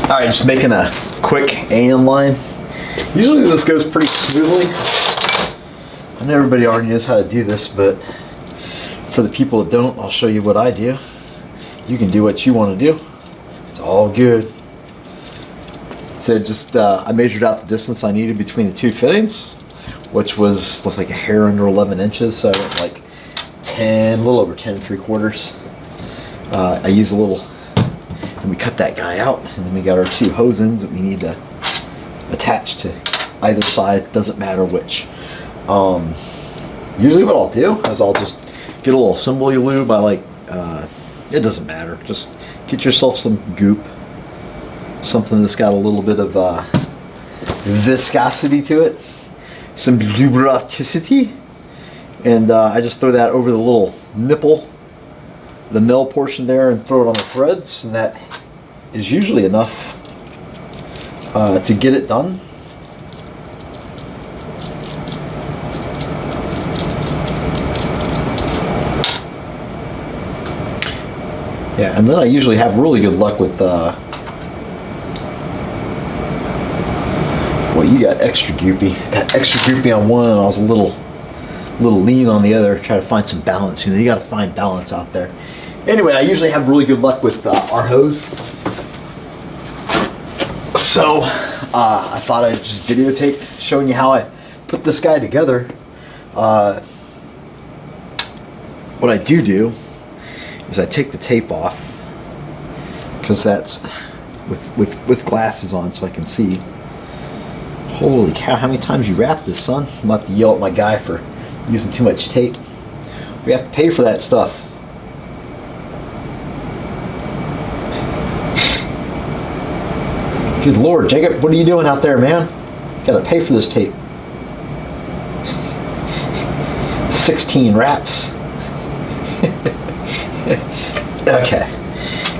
All right, just making a quick AN line. Usually this goes pretty smoothly. I know everybody already knows how to do this, but for the people that don't, I'll show you what I do. You can do what you want to do. It's all good. So just, I measured out the distance I needed between the two fittings, which was like a hair under 11 inches. So I went like 10, a little over 10 3/4. I use a little, and we cut that guy out, and then we got our two hose ends that we need to attach to either side, doesn't matter which. Usually what I'll do is I'll just get a little assembly lube. I like, it doesn't matter, just get yourself some goop, something that's got a little bit of viscosity to it, some lubricity, and I just throw that over the little nipple, the mill portion there, and throw it on the threads, and that is usually enough to get it done. Yeah, and then I usually have really good luck with well, you got extra goopy. Got extra goopy on one, and I was a little lean on the other. Try to find some balance. You know, you got to find balance out there. Anyway, I usually have really good luck with our hose. So I thought I'd just videotape showing you how I put this guy together. What I do is I take the tape off, because that's with glasses on so I can see. Holy cow, how many times you wrap this, son? I'm about to yell at my guy for using too much tape. We have to pay for that stuff. Good Lord, Jacob, what are you doing out there, man? Gotta pay for this tape. 16 wraps. Okay.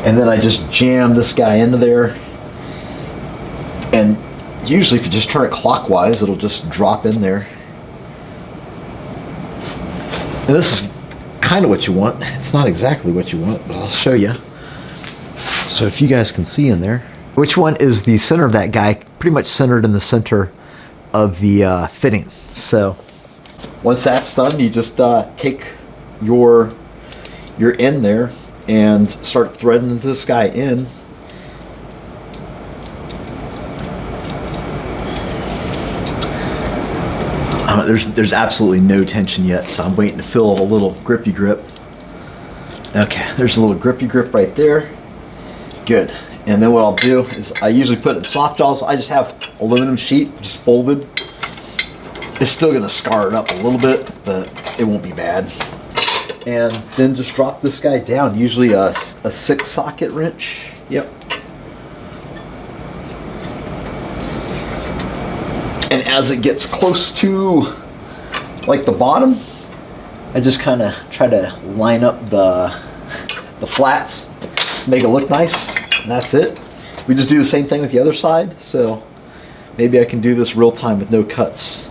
And then I just jam this guy into there. And usually if you just turn it clockwise, it'll just drop in there. And this is kind of what you want. It's not exactly what you want, but I'll show you. So if you guys can see in there, which one is the center of that guy, pretty much centered in the center of the fitting. So once that's done, you just take your end there and start threading this guy in. There's absolutely no tension yet, so I'm waiting to feel a little grippy grip. Okay, there's a little grippy grip right there. Good. And then what I'll do is I usually put it in soft jaws. I just have aluminum sheet just folded. It's still going to scar it up a little bit, but it won't be bad. And then just drop this guy down, usually a 6-socket wrench. Yep. And as it gets close to like the bottom, I just kind of try to line up the flats, make it look nice, and that's it. We just do the same thing with the other side, so maybe I can do this real time with no cuts.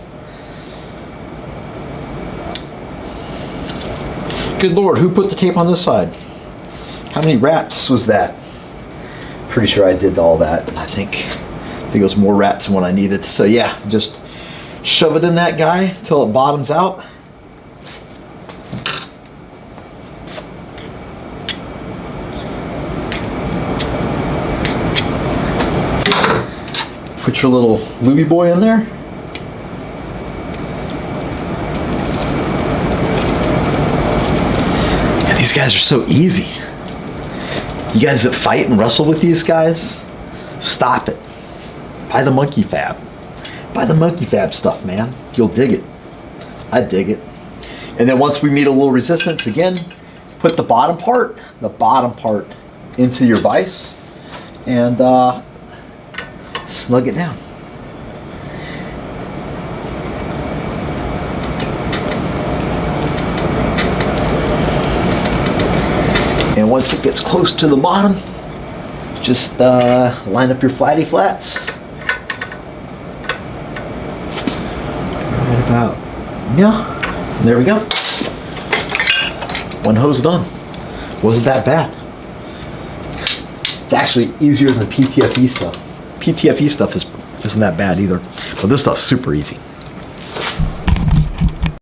Good Lord, who put the tape on this side? How many wraps was that? Pretty sure I did all that. I think it was more wraps than what I needed. So yeah, just shove it in that guy till it bottoms out. Put your little looby boy in there. And these guys are so easy. You guys that fight and wrestle with these guys, stop it. Buy the monkey fab. Buy the monkey fab stuff, man. You'll dig it. I dig it. And then once we meet a little resistance, again, put the bottom part into your vise and snug it down. And once it gets close to the bottom, just line up your flatty flats. Right about, yeah, there we go. One hose done. Wasn't that bad. It's actually easier than the PTFE stuff. PTFE stuff isn't that bad either, but this stuff's super easy.